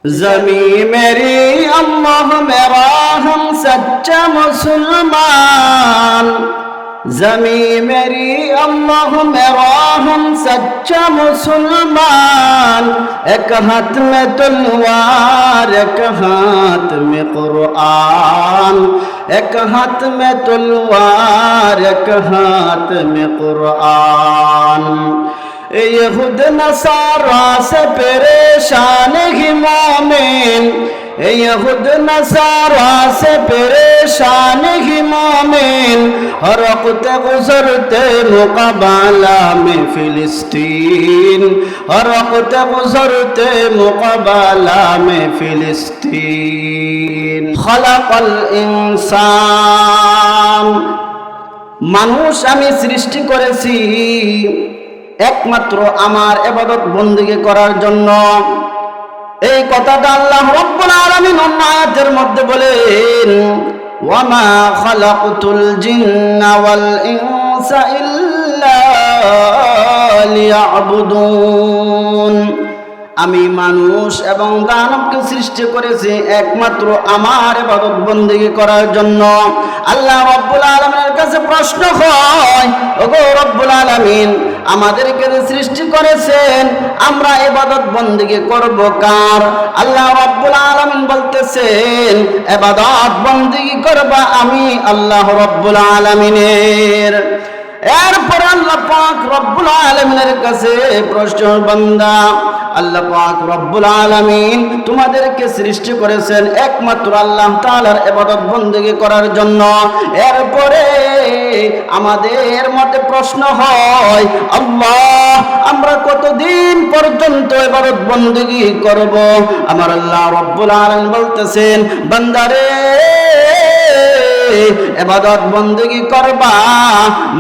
जमी मेरी अल्लाह मेरा हम सच्चा मुसलमान, जमी मेरी अल्लाह मेरा हम सच्चा मुसलमान। एक हाथ में तलवार एक हाथ में कुरान, एक हाथ में तलवार एक हाथ में कुरान। यहूद नसारा से परेशान ही मोमिन, यहूद नसारा से परेशान ही मोमिन। हर वक्त गुजरते मुकाबला में फिलिस्तीन, हर वक्त गुजरते मुकाबला में फिलिस्तीन। खलकल इंसान, মানুষ আমি সৃষ্টি করেছি একমাত্র আমার ইবাদত বندگی করার জন্য। এই কথাটা আল্লাহ রাব্বুল আলামিন অন্য আয়াতের মধ্যে বলেন, ওয়ামা খালাকতুল জিন্না ওয়াল ইনসা ইল্লা লিয়াবুদুন। আমি মানুষ এবং দানবকে সৃষ্টি করেছি একমাত্র আমার ইবাদত বندگی করার জন্য। আল্লাহ রাব্বুল আলামিনের কাছে প্রশ্ন হয়, ওগো রব্বুল আলামিন, আমাদেরকে সৃষ্টি করেছেন, আমরা ইবাদত বندگی করব কার? আল্লাহ রাব্বুল আলামিন বলতেছেন, ইবাদত বندگی করবা আমি আল্লাহ রাব্বুল আলামিনের। এরপর আল্লাহ পাক রব্বুল আলামিনের কাছে প্রশ্ন, বান্দা আল্লাহ পাক রব্বুল আলামিন তোমাদেরকে সৃষ্টি করেছেন একমাত্র আল্লাহ তাআলার ইবাদত বندگی করার জন্য। এরপরে আমাদের মধ্যে প্রশ্ন হয়, আল্লাহ আমরা কতদিন পর্যন্ত ইবাদত বندگی করব? আমার আল্লাহ রব্বুল আলামিন বলতেছেন, বান্দারে ইবাদত বندگی করবা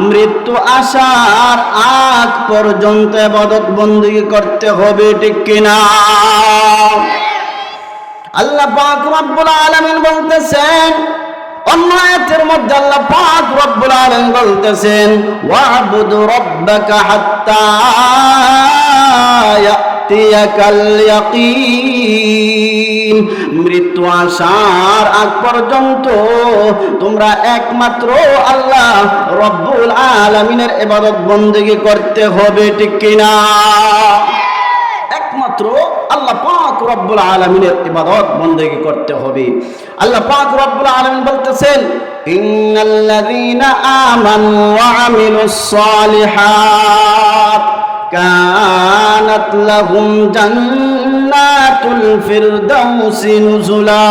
মৃত্যু আসার আগ পর্যন্ত ইবাদত বندگی করতে হবে, ঠিক কিনা? আল্লাহ পাক রব্বুল আলামিন বলতেছেন, অন্য আয়াতের মধ্যে আল্লাহ পাক রব্বুল আলামিন বলতেছেন, ওয়া'বুদ রাব্বাকা হাত্তা ইয়াতিয়াকাল ইয়াকিন। মৃত্যু আসার আগ পর্যন্ত তোমরা একমাত্র আল্লাহ রব্বুল আলামিনের ইবাদত বندگی করতে হবে, ঠিক কিনা? একমাত্র আল্লাহ পাক রব্বুল আলামিনের ইবাদত বندگی করতে হবে। আল্লাহ পাক রব্বুল আলামিন বলতেছেন, ইন্নাল্লাযীনা আমানু ওয়া আমিলুস সালিহাত কানাত লাহুম জান্নাতুল ফিরদাউসি নুজুলা।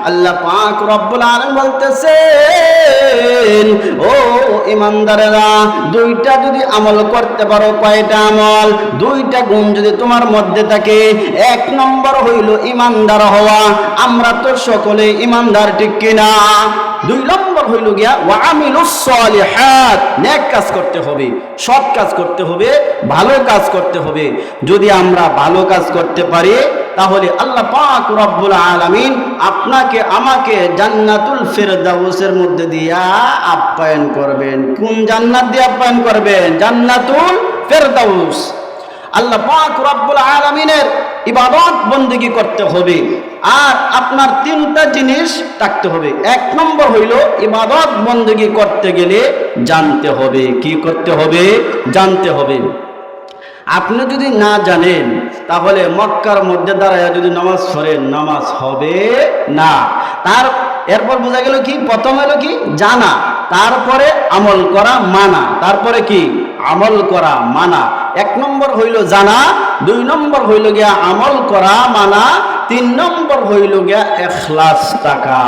আল্লাহ পাক রব্বুল আলামিন বলতেছেন, ও ঈমানদারেরা, দুইটা যদি আমল করতে পারো, কয়টা আমল? দুইটা গুণ যদি তোমার মধ্যে থাকে। এক নম্বর হইল ঈমানদার হওয়া, আমরা তো সকলে ঈমানদার, ঠিক কিনা? দুই নম্বর হইল গিয়া ওয়া আমিলুস সালিহাত, নেক কাজ করতে হবে, সৎ কাজ করতে হবে, ভালো কাজ করতে হবে। যদি আমরা ভালো কাজ করতে পারি তাহলে আল্লাহ পাক রব্বুল আলামিন আপনাকে আমাকে জান্নাতুল ফিরদাউসের মধ্যে দিয়া আপ্যায়ন করবেন। কোন জান্নাত দিয়ে আপ্যায়ন করবেন? জান্নাতুল ফিরদাউস। আল্লাহ পাক রব্বুল আলামিনের ইবাদত বندگی করতে হবে। আর আপনার তিনটা জিনিস থাকতে হবে। এক নম্বর হইল ইবাদত বندگی করতে গেলে জানতে হবে। কি করতে হবে? জানতে হবে। আপনি যদি না জানেন তাহলে মক্কার মধ্যে দাঁড়ায় যদি নামাজ পড়েন, নামাজ হবে না। এরপর বোঝা গেল কি? প্রথম হলো কি? জানা, তারপরে আমল করা, মানা, তারপরে কি? আমল করা, মানা। এক নম্বর হইল জানা, দুই নম্বর হইল গিয়া আমল করা, মানা, তিন নম্বর হইল গিয়া ইখলাস থাকা।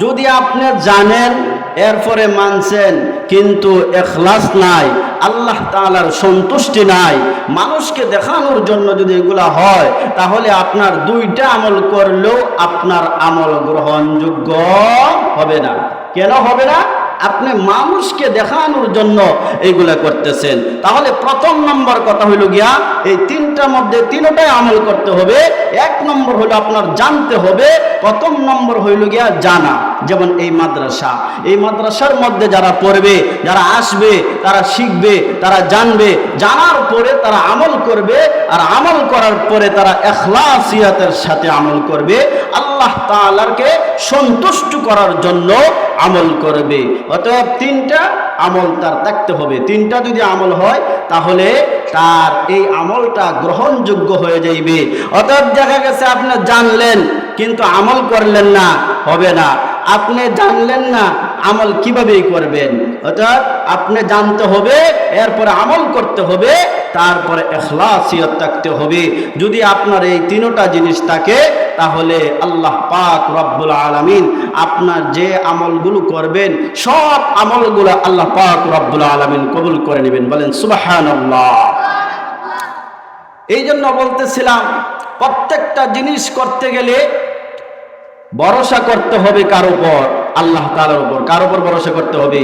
যদি আপনি জানেন এরপরে মানছেন কিন্তু ইখলাস নাই, আল্লাহ তাআলার সন্তুষ্টি নাই, মানুষকে দেখানোর জন্য যদি এগুলা হয়, তাহলে আপনার দুইটা আমল করলেও আপনার আমল গ্রহণযোগ্য হবে না। কেন হবে না? আপনি মানুষকে দেখানোর জন্য এইগুলা করতেছেন। তাহলে প্রথম নম্বর কথা হইল গিয়া এই তিনটার মধ্যে তিনটাই আমল করতে হবে। এক নম্বর হলো আপনার জানতে হবে, প্রথম নম্বর হইল গিয়া জানা। যেমন এই মাদ্রাসার মধ্যে যারা পড়বে, যারা আসবে, তারা শিখবে, তারা জানবে, জানার পরে তারা আমল করবে, আর আমল করার পরে তারা ইখলাসিয়াতের সাথে আমল করবে, আল্লাহ তাআলাকে সন্তুষ্ট করার জন্য আমল করবে। অতএব তিনটা আমল তার থাকতে হবে। তিনটা যদি আমল হয় তাহলে তার এই আমলটা গ্রহণযোগ্য হয়ে যাইবে। অতএব দেখা গেছে আপনি জানলেন কিন্তু আমল করলেন না, হবে না। আপনি জানলেন না, আমল কিভাবেই করবেন? অর্থাৎ আপনি জানতে হবে, এরপরে আমল করতে হবে, তারপরে ইখলাসিয়ত থাকতে হবে। যদি আপনার এই তিনটা জিনিস থাকে তাহলে আল্লাহ পাক রব্বুল আলামিন আপনার যে আমলগুলো করবেন সব আমলগুলো আল্লাহ পাক রব্বুল আলামিন কবুল করে নেবেন। বলেন সুবহানাল্লাহ। এই জন্য বলতেছিলাম প্রত্যেকটা জিনিস করতে গেলে ভরসা করতে হবে কার উপর? আল্লাহ তাআলার উপর। কার উপর ভরসা করতে হবে?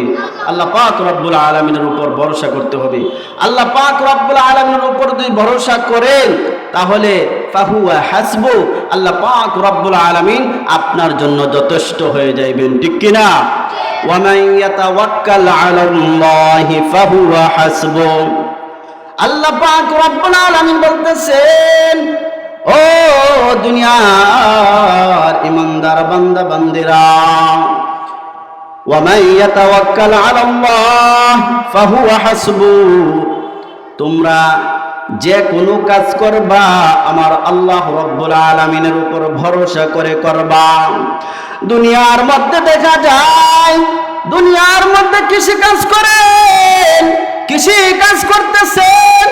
আল্লাহ পাক রব্বুল আলামিনের উপর ভরসা করতে হবে। আল্লাহ পাক রব্বুল আলামিনের উপর যদি ভরসা করেন তাহলে ফাহুয়া হাসবু, আল্লাহ পাক রব্বুল আলামিন আপনার জন্য যথেষ্ট হয়ে যাইবেন। ঠিক কি না? ওয়া মান ইয়াতাওয়াক্কাল আলাল্লাহি ফাহুয়া হাসবু। আল্লাহ পাক রব্বুল আলামিন বলতেছেন, ও দুনিয়ার ইমানদার বান্দা বান্দিরা, ওয়া মান ইয়াতাওয়াক্কাল আলাল্লাহ ফাহুয়া হাসবু, তোমরা যে কোনো কাজ করবা আমার আল্লাহ রব্বুল আলামিনের উপর ভরসা করে করবা। দুনিয়ার মধ্যে দেখা যায়, দুনিয়ার মধ্যে কৃষি কাজ করেন, কৃষি কাজ করতেছেন,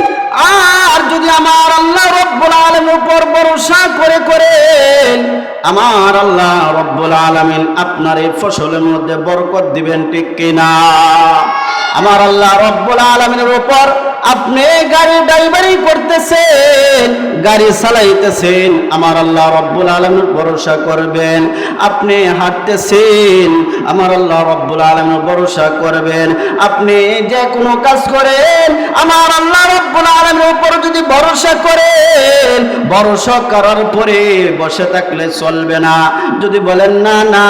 আর যদি আমার আল্লাহ রব্বুল আলামিনের উপর ভরসা করে করেন, আমার আল্লাহ রব্বুল আলামিন আপনার এই ফসলের মধ্যে বরকত দিবেন। ঠিক কিনা? আমার আল্লাহ রব্বুল আলামিনের উপর আপনি গাড়ি ড্রাইভারি করতেছেন, গাড়ি চালাইতেছেন, আমার আল্লাহ রব্বুল আলামিনের ভরসা করবেন। আপনি হাঁটতেছেন, আমার আল্লাহ রব্বুল আলামিনের ভরসা করবেন। আপনি যে কোনো কাজ করেন, আমার আল্লাহ রব্বুল আলামিনের উপর যদি ভরসা করেন, ভরসা করার পরে বসে থাকলে চলবে না। যদি বলেন না না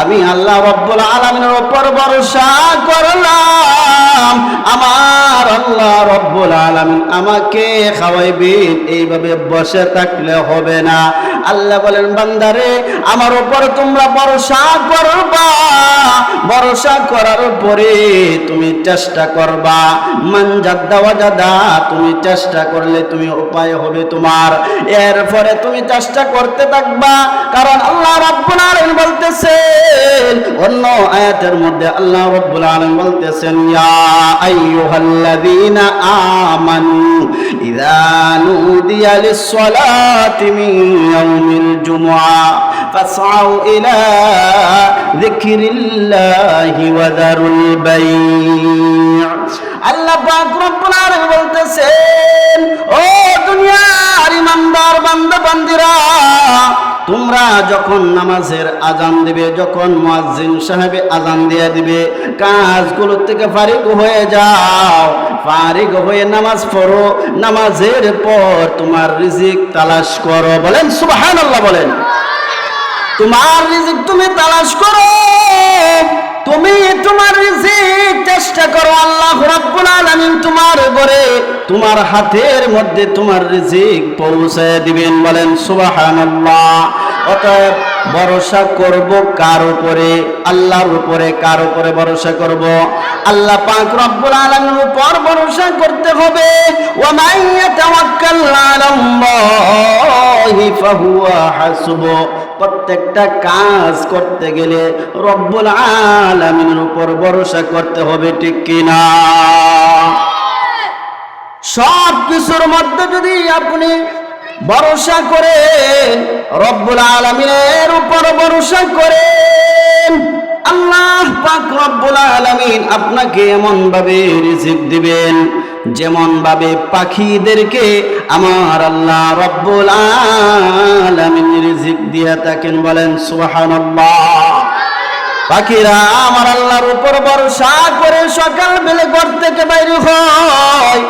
আমি আল্লাহ রব্বুল আলামিনের উপর ভরসা করলাম, আমার আল্লাহ রব্বুল আলামিন আমাকে খাওয়াইবেন, এইভাবে বসে থাকলে হবে না। আল্লাহ বলেন, বান্দারে আমার উপর তোমরা ভরসা করবা, ভরসা করার পরে তুমি চেষ্টা করবা, মান জাদ্দা ওয়াজাদা, তুমি চেষ্টা করলে তুমি উপায় হবে তোমার। এরপরে তুমি চেষ্টা করতে থাকবা, কারণ আল্লাহ রাব্বুল আলামিন বলতেছেন অন্য আয়াতের মধ্যে, আল্লাহ রাব্বুল আলামিন বলতেছেন, ইয়া আইয়ুহাল্লাযীনা আমানু ইযা নুদিয়া লিস-সালাতি মিন ইয়াউমিল জুমআ ফাসআউ ইলা যিকরিল্লাহি ওয়া যারুল বাই'। আল্লাহ পাক রব্বুল আলামিন বলতেছেন, ও দুনিয়ার ইমানদার বান্দা বান্দিরা, তোমরা যখন নামাজের আজান দিবে, যখন মুয়াজ্জিন সাহেবে আজান দিয়ে দিবে, কাজগুলো থেকে ফারিগ হয়ে যাও, ফারিগ হয়ে নামাজ পড়ো, নামাজের পর তোমার রিজিক তালাশ করো। বলেন সুবহানাল্লাহ। বলেন, তোমার রিজিক তুমি তালাশ করো, তুমি তোমার রিজিক চেষ্টা করো। আল্লাহ রাব্বুল আলামিন তোমার ঘরে, তোমার হাতের মধ্যে তোমার রিজিক পৌঁছায় দিবেন। বলেন সুবহানাল্লাহ। অতএব ভরসা করব কার উপরে? আল্লাহর উপরে। কার উপরে ভরসা করব? আল্লাহ পাক রব্বুল আলামিনের উপর ভরসা করতে হবে। ওয়া মান ইয়াতাওয়াক্কাল আলাল্লাহি ফাহুয়া হাসবু। প্রত্যেকটা কাজ করতে গেলে রব্বুল আলামিনের উপর ভরসা করতে হবে। ঠিক কিনা? সব কিছুর মধ্যে যদি আপনি ভরসা করেন, রব্বুল আলামিনের উপর ভরসা করেন, আল্লাহ পাক রব্বুল আলামিন আপনাকে এমন ভাবে রিজিক দিবেন যেমন ভাবে পাখিদেরকে আমার আল্লাহ রব্বুল আলামিন রিজিক দিয়ে থাকেন। বলেন সুবহানাল্লাহ। পাখিরা আমার আল্লাহর উপর ভরসা করে সকাল বেলা ঘর থেকে বাইর হয়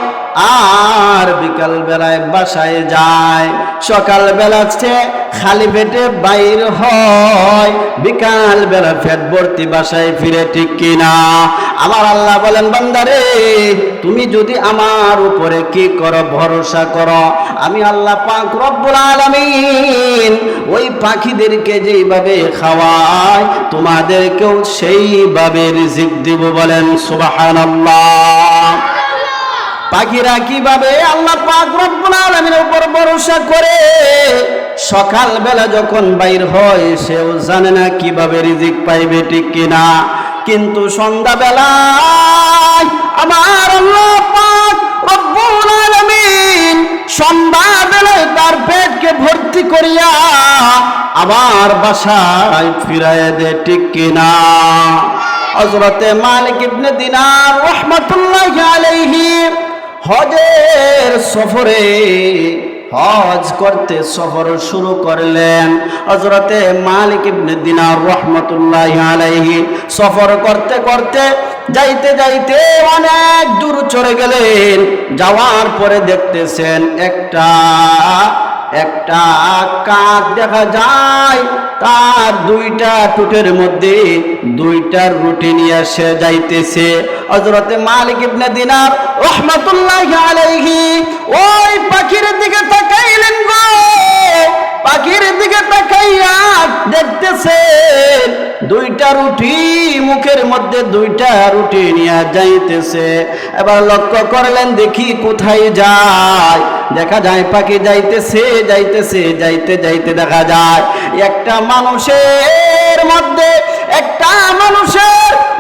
আর বিকাল বেলায় বাসায় যায়। সকাল বেলাতে খালি পেটে বাইর হয়, বিকাল বেলা পেট ভর্তি বাসায় ফিরে, ঠিক কিনা? আমার আল্লাহ বলেন, বান্দারে তুমি যদি আমার উপরে কি করো, ভরসা করো, আমি আল্লাহ পাক রব্বুল আলামিন ওই পাখিদেরকে যেইভাবে খাওয়ায় তোমাদেরকেও সেইভাবে রিজিক দিব। বলেন সুবহানাল্লাহ। পাখিরা কিভাবে আল্লাহ পাক রব্বুল আলামিনের উপর ভরসা করে সকাল বেলা যখন বাইর হয় সেও জানে না কিভাবে রিজিক পাইবে, ঠিক কিনা? কিন্তু সন্ধ্যা বেলায় আমার আল্লাহ পাক রব্বুল আলামিন সন্ধ্যা বেলায় তার পেটকে ভর্তি করিয়া আবার বাসায় ফিরাইয়া দেয়, ঠিক কিনা? হযরতে মালিক ইবনে দিনার রাহমাতুল্লাহি আলাইহি হজের সফরে হজ করতে সফর শুরু করলেন। হযরতে মালিক ইবনে দিনার রাহমাতুল্লাহি আলাইহি সফর করতে করতে যাইতে যাইতে অনেক দূর চলে গেলেন। যাওয়ার পরে দেখতেছেন একটা কাক দেখা যায়, তার দুইটা টুটের মধ্যে দুইটা রুটি নিয়ে সে যাইতেছে। হযরতে মালিক ইবনে দিনার রাহমাতুল্লাহি আলাইহি ওই পাখির দিকে তাকাইলেন গো। পাখির দিকে তাকাইয়া দেখতেছেন দুইটা রুটি মুখের মধ্যে দুইটা রুটি নিয়ে যাইতেছে। এবার লক্ষ্য করলেন, দেখি কোথায় যায়। দেখা যায় পাখি যাইতেছে যাইতেছে যাইতে যাইতে দেখা যায় একটা মানুষের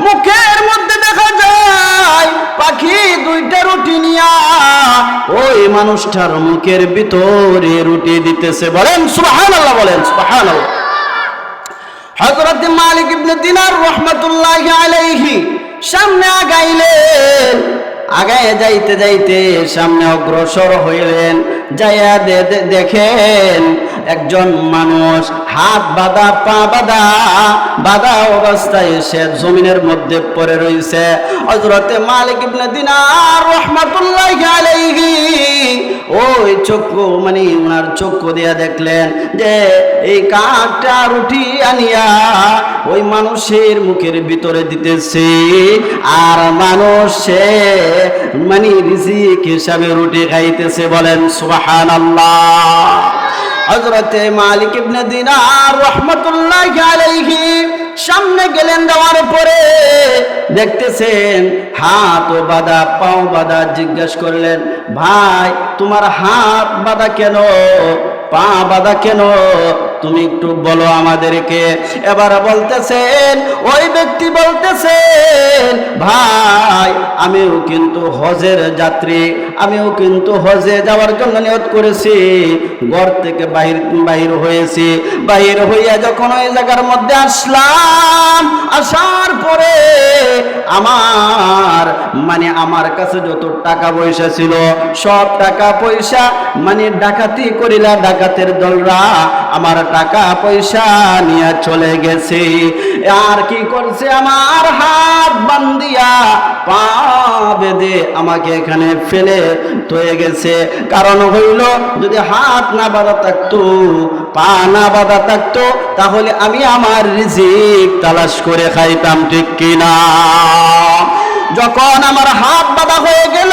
মুখের মধ্যে দেখা যায় পাখি দুইটা রুটি নিয়া ওই মানুষটার মুখের ভিতরে রুটি দিতেছে। বলেন সুবহানাল্লাহ, বলেন সুবহানাল্লাহ। হযরত মালিক ইবনে দিনার রাহমাতুল্লাহি আলাইহি সামনে আগাইলেন। আগায় যাইতে যাইতে সামনে অগ্রসর হইলেন। যাইয়া দেখেন একজন মানুষ হাত বাঁধা পা বাঁধা অবস্থায় সে জমিনের মধ্যে পড়ে রয়েছে। হযরতে মালিক ইবনে দিনার রাহমাতুল্লাহি আলাইহি ওই চক্ষু ওনার চক্ষু দিয়া দেখলেন যে এই কাকটা রুটি আনিয়া ওই মানুষের মুখের ভিতরে দিতেছে, আর মানুষ সে রিজিক হিসাবে রুটি খাইতেছে। বলেন সুবহানাল্লাহ। হযরতে মালিক ইবনে দিনার রাহমাতুল্লাহি আলাইহি সামনে গেলেন। যাওয়ার পরে দেখতেছেন হাত ও বাঁধা পাও বাঁধা। জিজ্ঞেস করলেন, ভাই তোমার হাত বাঁধা কেন, পা বাঁধা কেন, তুমি একটু বলো আমাদেরকে। এবার বলতেছেন, ওই ব্যক্তি বলতেছেন, ভাই আমিও কিন্তু হজের যাত্রী, আমিও কিন্তু হজে যাওয়ার জন্য নিয়ত করেছি। ঘর থেকে বাহির হয়েছি। বাহির হইয়া যখন ওই জায়গার মধ্যে আসলাম, আসার পরে আমার কাছে যত টাকা পয়সা ছিল সব টাকা পয়সা ডাকাতি করিলা ডাকাতের দলরা আমার টাকা পয়সা নিয়ে চলে গেছে। আর কি করছে, আমার হাত বান্ধিয়া পা বেঁধে আমাকে এখানে ফেলে থয়ে গেছে। কারণ হইল, যদি হাত না বাঁধা থাকতো, পা না বাঁধা থাকতো, তাহলে আমি আমার রিজিক তালাশ করে খাইতাম, ঠিক কিনা? যখন আমার হাত বাঁধা হয়ে গেল,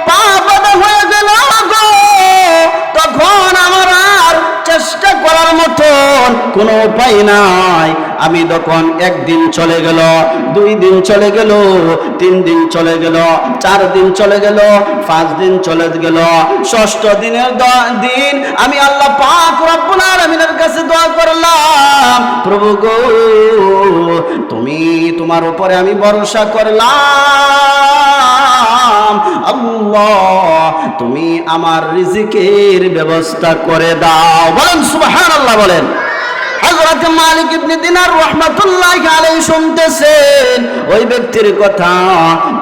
পা বাঁধা হয়ে গেল গো, তখন আমার আর চেষ্টা করার মতন কোনো উপায় নাই। আমি তখন একদিন চলে গেল, 2 দিন চলে গেল, 3 দিন চলে গেল, 4 দিন চলে গেল, 5 দিন চলে গেল। 6ষ্ঠ দিনের দিন আমি আল্লাহ পাক রব্বুল আলামিনের কাছে দোয়া করলাম, প্রভু গো তোমার উপরে আমি ভরসা করলাম, আল্লাহ তুমি আমার রিজিকের ব্যবস্থা করে দাও। বলেন সুবহানাল্লাহ, বলেন। হযরত মালিক ইবনে দিনার রাহমাতুল্লাহি আলাইহি শুনতেছেন ওই ব্যক্তির কথা।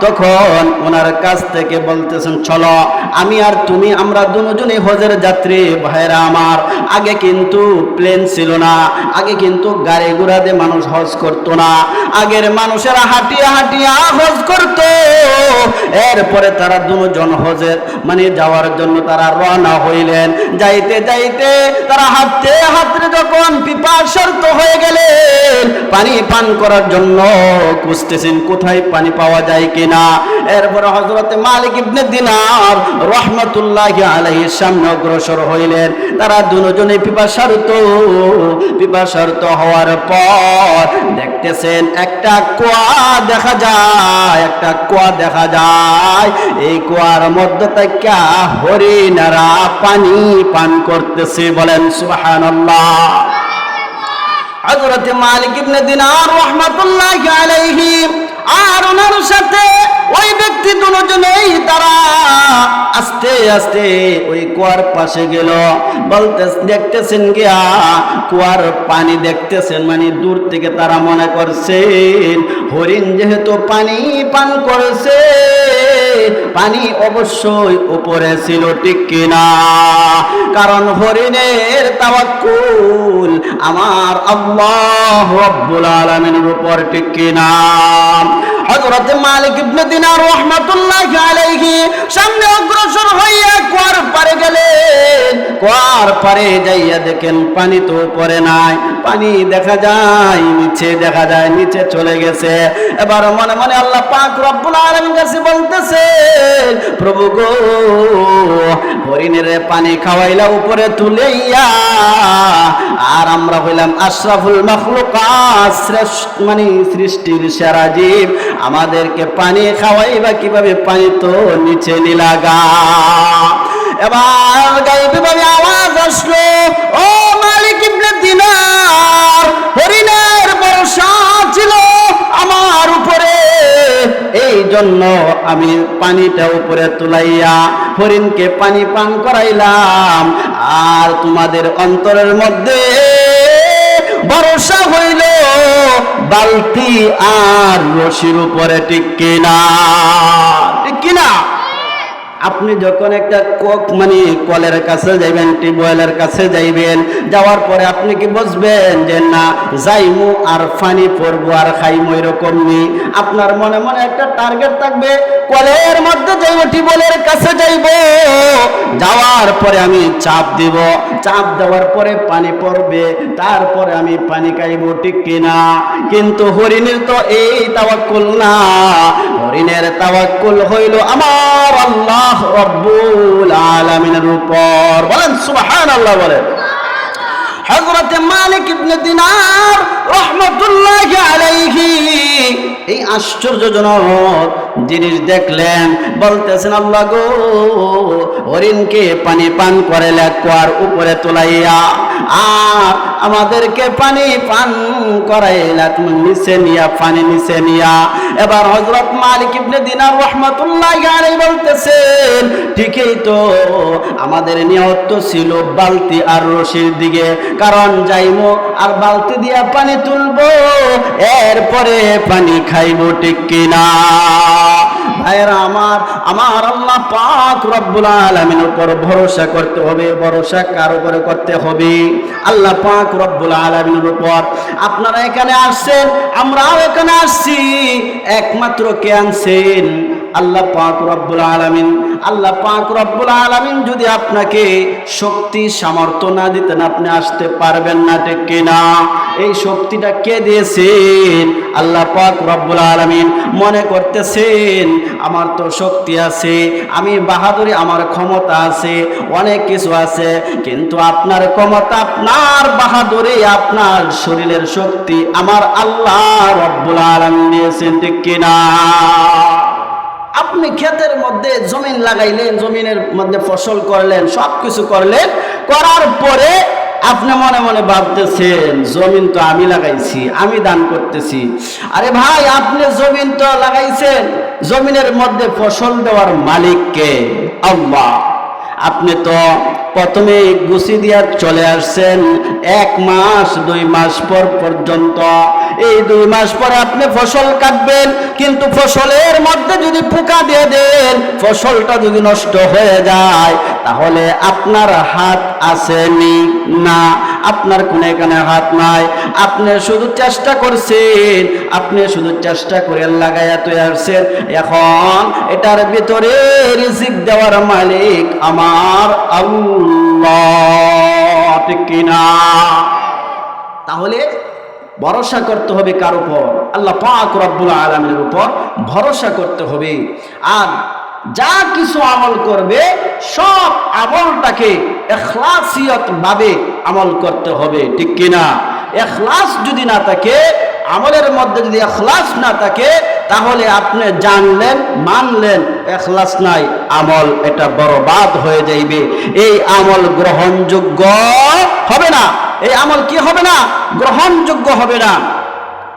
তখন ওনার কাছ থেকে বলতেছেন, চলো আমি আর তুমি আমরা দুজনে হজের যাত্রী ভাইরা আমার। আগে কিন্তু প্লেন ছিল না, আগে কিন্তু গাড়ি ঘোড়া দিয়ে মানুষ হজ করতো না, আগের মানুষেরা হাঁটিয়া হাঁটিয়া হজ করতো। এরপরে তারা দুজন হজের মানে যাওয়ার জন্য তারা রওনা হইলেন। যাইতে যাইতে তারা হাঁটতে হাঁটতে যখন পিপাসার্ত হয়ে গেলেন, পানি পান করার জন্য খুঁজতেছেন কোথায় পানি পাওয়া যায় কিনা। এরপরে হযরত মালিক ইবনে দিনার রাহমাতুল্লাহি আলাইহির সামনে অগ্রসর হইলেন। তারা দুজনে পিপাসার্ত হওয়ার পর দেখতেছেন একটা কুয়া দেখা যায়, একটা কুয়া দেখা যায়। এই কুয়ার মধ্যে থেকে হরিণেরা পানি পান করতেছে। বলেন সুবহানাল্লাহ। হযরত মালিক ইবনে দিনার রাহমাতুল্লাহি আলাইহি আর ওনার সাথে ওই ব্যক্তি দুজনেই তারা আস্তে আস্তে ওই কুয়ার পাশে গেল। দেখতেছেন গিয়া কুয়ার পানি দেখতেছেন, মানে দূর থেকে তারা মনে করছেন হরিণ যেহেতু পানি পান করেছে, পানি অবশ্যই উপরে ছিল, ঠিক কিনা? কারণ হরিণের তাওয়াক্কুল আমার আল্লাহ রাব্বুল আলামিনের উপর, ঠিক কিনা? হযরত মালিক ইবনে দিনার রাহমাতুল্লাহি আলাইহি সামনে অগ্রসর হইয়া কুয়ার পারে গেলেন। কুয়ার পারে যাইয়া দেখেন পানি তো উপরে নাই, পানি দেখা যায় নিচে, দেখা যায় নিচে চলে গেছে। এবার মনে মনে আল্লাহ পাক রব্বুল আলামিন কাছে বলতেছে, প্রভু গো, হরিণের পানি খাওয়াইলা উপরে তুলাইয়া, আর আমরা হইলাম আশরাফুল মাখলুকাত, শ্রেষ্ঠ মানে সৃষ্টির সেরা জীব, আমাদেরকে পানি খাওয়াইবা কিভাবে? পানি তো নিচে নিলাগা। এবার গায়েবী ভাবে আওয়াজ আসলো, ও মালিক ইবনে দিনার, হরিণের ভরসা ছিল আমার উপরে, এই জন্য আমি পানিটা উপরে তুলাইয়া হরিণকে পানি পান করাইলাম। আর তোমাদের অন্তরের মধ্যে ভরসা হইল বালতি আর রশির উপরে, ঠিক কিনা? ঠিক কিনা? আপনি যখন একটা মানে কলের কাছে যাইবেন, টিউবওয়েলের কাছে যাইবেন, যাওয়ার পরে আপনি কি বুঝবেন যে না যাইমু আর পানি পড়বো আর খাইমু, এরকম নেই। আপনার মনে মনে একটা টার্গেট থাকবে, কলের মধ্যে যাইব, টিউবওয়েলের কাছে যাইব, যাওয়ার পরে আমি চাপ দিব, চাপ দেওয়ার পরে পানি পড়বে, তারপরে আমি পানি খাইব, ঠিক কিনা? কিন্তু হরিণের তো এই তাওয়াক্কুল না, হরিণের তাওয়াক্কুল হইল আমার আল্লাহ রব্বুল আলামিনের উপর। বলেন সুবহানাল্লাহ। বলেন হযরত মালিক ইবনে দিনার রাহমাতুল্লাহি আলাইহি এই আশ্চর্যজনক জিনিস দেখলেন, বলতেছেন আল্লাহ গো, হরিণকে পানি পান করাইলা কুয়ার উপরে তোলাইয়া, আর আমাদেরকে পানি পান করাইলা তুমি নিচে নিয়া, পানি নিচে নিয়া। এবার হযরত মালিক ইবনে দিনার রাহমাতুল্লাহি আলাইহি বলতেছেন, ঠিকই তো, আমাদের নিয়ত তো ছিল বালতি আর রশির দিকে, কারণ যাইমো আর বালতি দিয়া পানি তুলবো, এরপরে পানি খাইবো, ঠিক কিনা? ভাইরা আমার, আমার আল্লাহ পাক রব্বুল আলামিনের উপর ভরসা করতে হবে। ভরসা কার উপরে করতে হবে? আল্লাহ পাক রব্বুল আলামিনের উপর। আপনারা এখানে আসছেন, আমরাও এখানে আসছি, একমাত্র কে আনছেন? আল্লাহ পাক রব্বুল আলামিন। আল্লাহ পাক রব্বুল আলামিন যদি আপনাকে শক্তি সামর্থ্য না দিতেন, আপনি আসতে পারবেন না, ঠিক কিনা? এই শক্তিটা কে দিয়েছেন? আল্লাহ পাক রব্বুল আলামিন। মনে করতেছেন আমার তো শক্তি আছে, আমি বাহাদুরি, আমার ক্ষমতা আছে, অনেক কিছু আছে, কিন্তু আপনার ক্ষমতা, আপনার বাহাদুরি, আপনার শরীরের শক্তি আমার আল্লাহ রব্বুল আলামিন দিয়েছেন, ঠিক কিনা? আপনি ক্ষেতের মধ্যে জমিন লাগাইলেন, জমিনের মধ্যে ফসল করলেন, সব কিছু করলেন, করার পরে আপনি মনে মনে ভাবতেছেন জমিন তো আমি লাগাইছি, আমি দান করতেছি। আরে ভাই, আপনি জমিন তো লাগাইছেন, জমিনের মধ্যে ফসল দেওয়ার মালিক কে? আল্লাহ। আপনি তো প্রথমে গুছি দিয়া চলে আসছেন 1 মাস 2 মাস পর পর্যন্ত। এই 2 মাস পরে আপনি ফসল কাটবেন, কিন্তু ফসলের মধ্যে যদি পোকা দিয়ে দেন, ফসলটা যদি নষ্ট হয়ে যায়, তাহলে আপনার হাত আসেনি না, আপনার কোনো এখানে হাত নাই। আপনি শুধু চেষ্টা করছেন, আপনি শুধু চেষ্টা করে লাগাইয়া তৈরি আসছেন। এখন এটার ভিতরে রিজিক দেওয়ার মালিক আমার আল্লাহ, ঠিক কিনা? তাহলে ভরসা করতে হবে কার উপর? আল্লাহ পাক রব্বুল আলামিনের উপর ভরসা করতে হবে। আর যা কিছু আমল করবে, সব আমলটাকে ইখলাসিয়ত ভাবে আমল করতে হবে, ঠিক কিনা? ইখলাস যদি না থাকে, আমলের মধ্যে যদি ইখলাস না থাকে, তাহলে আপনি জানলেন মানলেন ইখলাস নাই, আমল এটা বরবাদ হয়ে যাইবে। এই আমল গ্রহণযোগ্য হবে না, এই আমল কি হবে না? গ্রহণযোগ্য হবে না।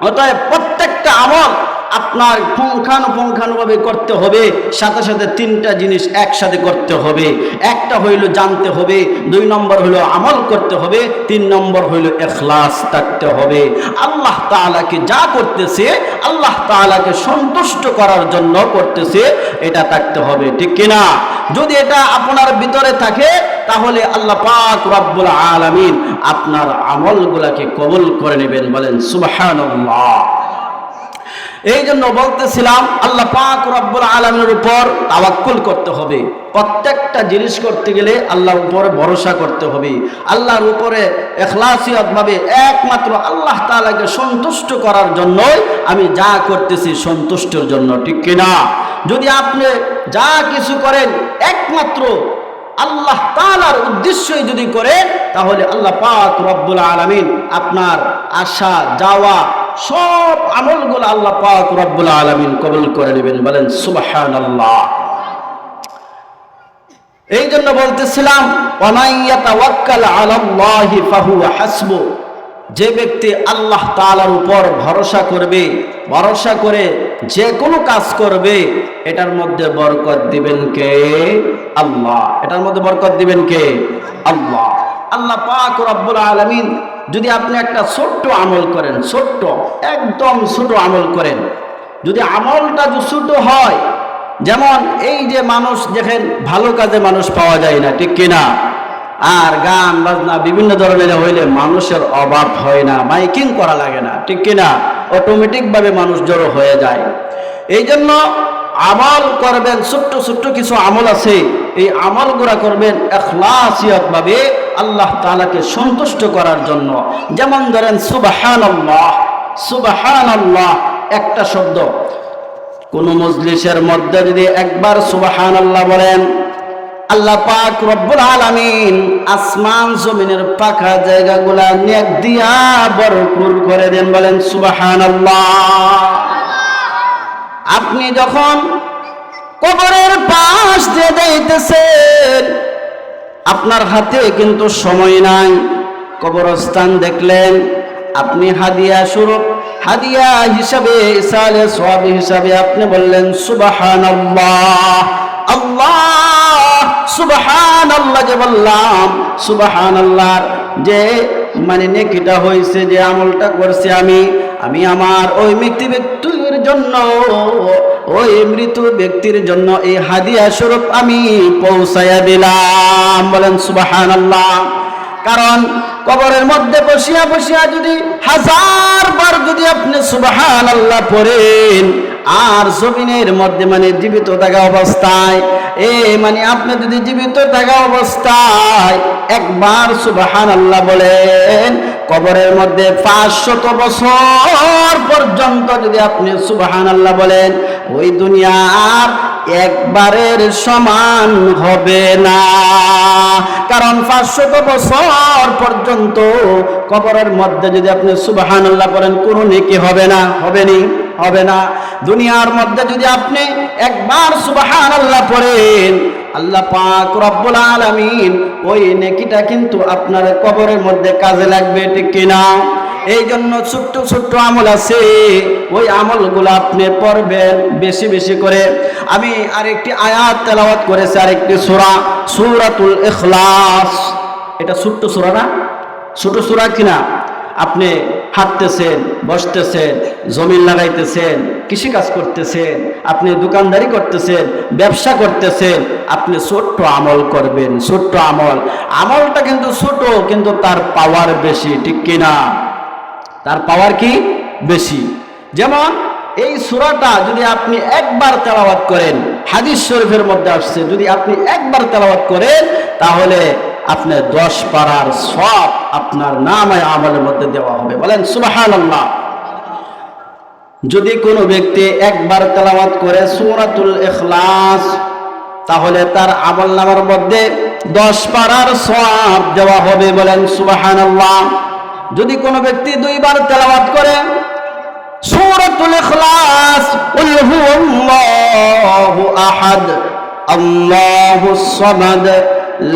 অতএব প্রত্যেকটা আমল আপনার পুঙ্খানুপুঙ্খানুভাবে করতে হবে। সাথে সাথে 3টা জিনিস একসাথে করতে হবে। একটা হইল জানতে হবে, 2 নম্বর হইল আমল করতে হবে, 3 নম্বর হইল ইখলাস থাকতে হবে। আল্লাহ তাআলাকে যা করতেছে, আল্লাহ তাআলাকে সন্তুষ্ট করার জন্য করতেছে, এটা থাকতে হবে, ঠিক কিনা? যদি এটা আপনার ভিতরে থাকে, তাহলে আল্লাহ পাক রব্বুল আলামিন আপনার আমলগুলোকে কবুল করে নেবেন। বলেন সুবহানাল্লাহ। এই জন্য বলতেছিলাম, আল্লাহ পাক রব্বুল আলামিনের উপর তাওয়াক্কুল করতে হবে। প্রত্যেকটা জিনিস করতে গেলে আল্লাহর উপরে ভরসা করতে হবে। আল্লাহর উপরে ইখলাসিয়ত ভাবে একমাত্র আল্লাহ তাআলাকে সন্তুষ্ট করার জন্যই আমি যা করতেছি, সন্তুষ্টের জন্য, ঠিক কিনা? যদি আপনি যা কিছু করেন একমাত্র আল্লাহ তাআলার উদ্দেশ্যই যদি করেন, তাহলে আল্লাহ পাক রব্বুল আলামিন আপনার আসা যাওয়া সব আমলগুলো আল্লাহ পাক রব্বুল আলামিন কবুল করে নেবেন। বলেন সুবহানাল্লাহ। এই জন্য বলতেছিলাম, ওয়ামান ইয়াতাওয়াক্কাল আলাল্লাহি ফাহুয়া হাসবু। যে ব্যক্তি আল্লাহ তাআলার উপর ভরসা করবে, ভরসা করে যে কোনো কাজ করবে, এটার মধ্যে বরকত দিবেন কে? আল্লাহ। এটার মধ্যে বরকত দিবেন কে? আল্লাহ। আল্লাহ পাক রব্বুল আলামিন যদি আপনি একটা ছোট্ট আমল করেন, ছোট্ট একদম ছোট আমল করেন, যদি আমলটা যদি ছোট হয়, যেমন এই যে মানুষ দেখেন ভালো কাজে মানুষ পাওয়া যায় না, ঠিক কিনা? আর গান বাজনা বিভিন্ন ধরনের হইলে মানুষের অভাব হয় না, মাইকিং করা লাগে না, ঠিক কিনা? অটোমেটিকভাবে মানুষ জড়ো হয়ে যায়। এই জন্য আমল করবেন, ছোট্ট ছোট্ট কিছু আমল আছে, এই আমলগুলা করবেন ইখলাসিয়ত ভাবে আল্লাহ তাআলাকে সন্তুষ্ট করার জন্য। যেমন ধরেন সুবহানাল্লাহ। সুবহানাল্লাহ একটা শব্দ, কোন মজলিসের মধ্যে যদি একবার সুবহানাল্লাহ বলেন, আল্লাহ পাক রব্বুল আলামিন আসমান জমিনের পাকা জায়গাগুলা নেক দিয়া ভরপুর করে দেন। বলেন সুবহানাল্লাহ। আপনি যখন কবরের পাশ দিয়ে যাইতেছেন, আপনার হাতে কিন্তু সময় নাই, কবরস্থান দেখলেন, আপনি হাদিয়া স্বরূপ, হাদিয়া হিসাবে, ইসালে সওয়াব হিসাবে আপনি বললেন সুবহানাল্লাহ। আল্লাহ সুবহানাল্লাহ যে বললাম, সুবহানাল্লাহর যে মানে নেকিটা হয়েছে, যে আমলটা করছি আমি আমার ওই মৃত্যু ব্যক্তির জন্য, ওই মৃত ব্যক্তির জন্য এই হাদিয়া স্বরূপ আমি পৌঁছায়া দিলাম। বলেন সুবহানাল্লাহ। কারণ কবরের মধ্যে বসিয়া বসিয়া যদি 1000 বার যদি আপনি সুবহানাল্লাহ পড়েন, আর জমিনের মধ্যে মানে জীবিত থাকা অবস্থায়, মানে আপনি যদি জীবিত থাকা অবস্থায় একবার সুবহানাল্লাহ বলেন, কবরের মধ্যে 500 বছর পর্যন্ত যদি আপনি সুবহানাল্লাহ বলেন, ওই দুনিয়ার একবারের সমান হবে না। কারণ 500 বছর পর্যন্ত কবরের মধ্যে যদি আপনি সুবহানাল্লাহ বলেন, কোনো নেকি হবে না, হবে না। দুনিয়ার মধ্যে যদি আপনি একবার সুবহানাল্লাহ পড়েন, আল্লাহ পাক রব্বুল আলামিন ওই নেকিটা কিন্তু আপনার কবরের মধ্যে কাজে লাগবে, ঠিক কিনা? এই জন্য ছোট্ট ছোট্ট আমল আছে, ওই আমলগুলো আপনি পড়বেন বেশি বেশি করে। আমি আরেকটি আয়াত তেলাওয়াত করেছি, আরেকটি সূরা, সূরাতুল ইখলাস। এটা ছোট্ট সূরা না? ছোট সূরা কিনা? আপনি হাঁটতেছেন, বসতেছেন, জমিন লাগাইতেছেন, কৃষিকাজ করতেছেন, আপনি দোকানদারি করতেছেন, ব্যবসা করতেছেন, আপনি ছোট্ট আমল করবেন। ছোট্ট আমল, আমলটা কিন্তু ছোট, কিন্তু তার পাওয়ার বেশি, ঠিক কিনা? তার পাওয়ার কি বেশি। যেমন এই সূরাটা যদি আপনি একবার তেলাওয়াত করেন, হাদিস শরীফের মধ্যে আসছে, যদি আপনি একবার তেলাওয়াত করেন তাহলে আপনি 10 পারার সওয়াব আপনার নামে আমলের মধ্যে দেওয়া হবে। বলেন সুবহানাল্লাহ। যদি কোনো ব্যক্তি একবার তেলাওয়াত করে সূরাতুল ইখলাস, তাহলে তার আমলনামার মধ্যে 10 পারার সওয়াব দেওয়া হবে। বলেন সুবহানাল্লাহ। যদি কোনো ব্যক্তি 2 বার তেলাওয়াত করে সূরাতুল ইখলাস, কুল হুয়াল্লাহু আহাদ, আল্লাহুস সামাদ,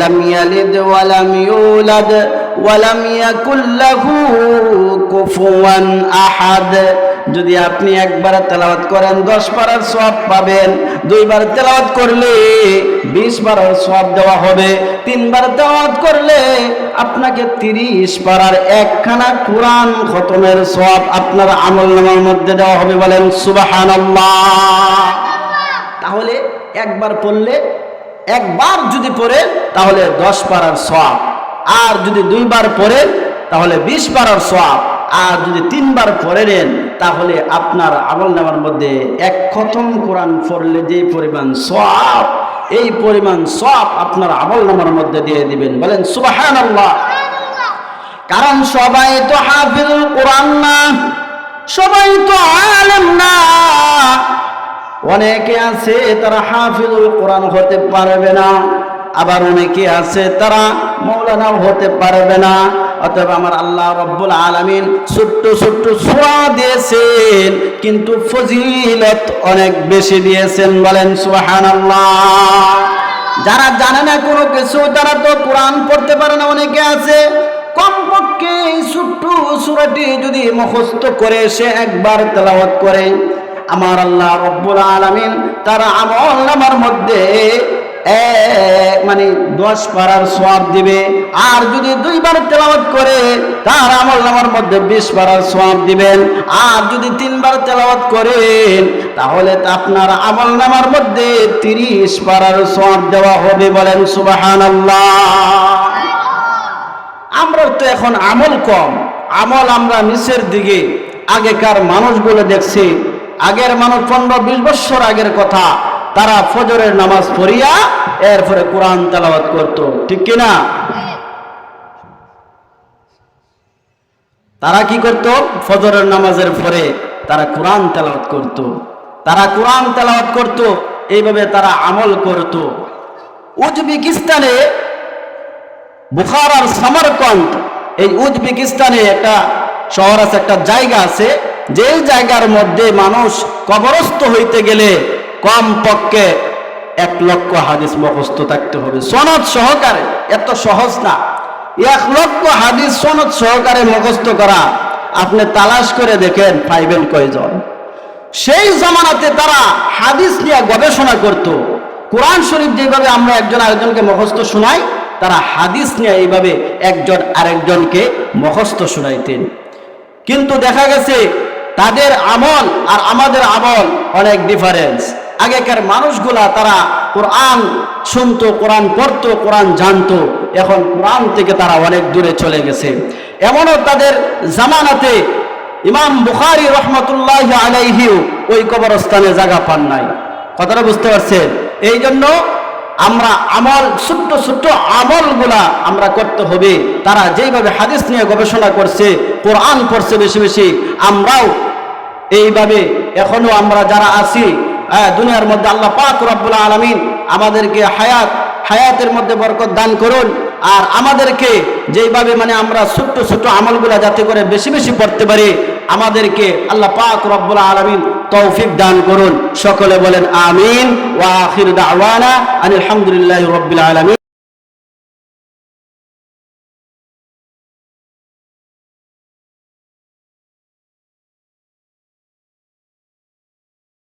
লাম ইয়ালিদ ওয়া লাম ইউলাদ ওয়া লাম ইয়াকুল লাহু কুফুয়ান আহাদ, যদি আপনি একবার তেলাওয়াত করেন 10 পারার সওয়াব পাবেন। 2 বার তেলাওয়াত করলে 20 পারার সওয়াব দেওয়া হবে। 3 বার তেলাওয়াত করলে আপনাকে 30 পারার একখানা কোরআন খতমের সওয়াব আপনার আমলনামার মধ্যে দেওয়া হবে। বলেন সুবহানাল্লাহ। তাহলে একবার পড়লে, একবার যদি পড়ে তাহলে 10 পারার সওয়াব, আর যদি 2 বার পড়ে তাহলে 20 পারার সওয়াব, আর যদি 3 বার পড়ে নেন তাহলে আপনার আমলনামার মধ্যে 1 খতম কোরআন পড়লে যে পরিমাণ সওয়াব, এই পরিমাণ সওয়াব আপনার আমলনামার মধ্যে দিয়ে দিবেন। বলেন সুবহানাল্লাহ। কারণ সবাই তো হাফিজুল কোরআন না, সবাই তো আলেম না। অনেকে আছে তারা হাফিজুল কোরআন হতে পারবে না, আবার অনেকে আছে তারা মাওলানাও হতে পারবে না। অতএব আমার আল্লাহ রাব্বুল আলামিন ছোট্ট ছোট্ট সূরা দিয়েছেন, কিন্তু ফজিলত অনেক বেশি দিয়েছেন। বলেন সুবহানাল্লাহ। যারা জানে না কোনো কিছু, তারা তো কোরআন পড়তে পারে না। অনেকে আছে কমপক্ষে এই ছোট্ট সূরাটি যদি মুখস্থ করে সে একবার তেলাওয়াত করে, আমার আল্লাহ রাব্বুল আলামিন তার আমলনামার মধ্যে 10 পারার সওয়াব দিবে। আর যদি 2 বার তেলাওয়াত করে তার আমলনামার মধ্যে 20 পারার সওয়াব দিবেন। আর যদি 3 বার তেলাওয়াত করেন তাহলে আপনার আমলনামার মধ্যে 30 পারার সওয়াব দেওয়া হবে। বলেন সুবহানাল্লাহ। আমরা তো এখন আমল কম, আমল আমরা নিচের দিকে। আগেকার মানুষগুলো দেখছি, আগের মানুষ 15-20 বছর আগের কথা, তারা ফজরের নামাজ পড়িয়া এরপরে কোরআন তেলাওয়াত করত, ঠিক কিনা? তারা কি করত? ফজরের নামাজের পরে তারা কোরআন তেলাওয়াত করত, তারা কোরআন তেলাওয়াত করত, এইভাবে তারা আমল করত। উজবেকিস্তানে, বুখারার সামারকান্দ, এই উজবেকিস্তানে একটা শহর আছে, একটা জায়গা আছে, যে জায়গার মধ্যে মানুষ কবরস্থ হইতে গেলে কমপক্ষে 1 লক্ষ হাদিস মুখস্থ থাকতে হবে, সনদ সহকারে। এত সহজ না 1 লক্ষ হাদিস সনদ সহকারে মুখস্থ করা। আপনি তালাশ করে দেখেন পাইবেন কয়জন। সেই জামানাতে তারা হাদিস নিয়ে গবেষণা করত। কোরআন শরীফ যেভাবে আমরা একজন আরেকজনকে মুখস্থ শোনাই, তারা হাদিস নিয়ে এইভাবে একজন আরেকজনকে মুখস্থ শোনাইতেন। কিন্তু দেখা গেছে তাদের আমল আর আমাদের আমল অনেক ডিফারেন্স। আগেকার মানুষগুলা তারা কোরআন শুনতো, কোরআন পড়তো, কোরআন জানতো। এখন কোরআন থেকে তারা অনেক দূরে চলে গেছে। এমনও তাদের জামানাতে ইমাম বুখারী রহমতুল্লাহি আলাইহি ওই কবরস্থানে জায়গা পান নাই। কথাটা বুঝতে পারছেন? এই জন্য আমরা আমল, ছোট্ট ছোট্ট আমলগুলা আমরা করতে হবে। তারা যেইভাবে হাদিস নিয়ে গবেষণা করছে, কোরআন পড়ছে বেশি বেশি, আমরাও এইভাবে এখনো আমরা যারা আছি দুনিয়ার মধ্যে, আল্লাহ পাক রব্বুল আলামিন আমাদেরকে হায়াতের মধ্যে বরকত দান করুন। আর আমাদেরকে যেইভাবে আমরা ছোট্ট ছোট্ট আমলগুলা যাতে করে বেশি বেশি পড়তে পারি, আমাদেরকে আল্লাহ পাক রব্বুল আলামিন তৌফিক দান করুন। সকলে বলেন আমিন। ওয়া আখির দাওয়ানা আলহামদুলিল্লাহি রাব্বিল আলামিন।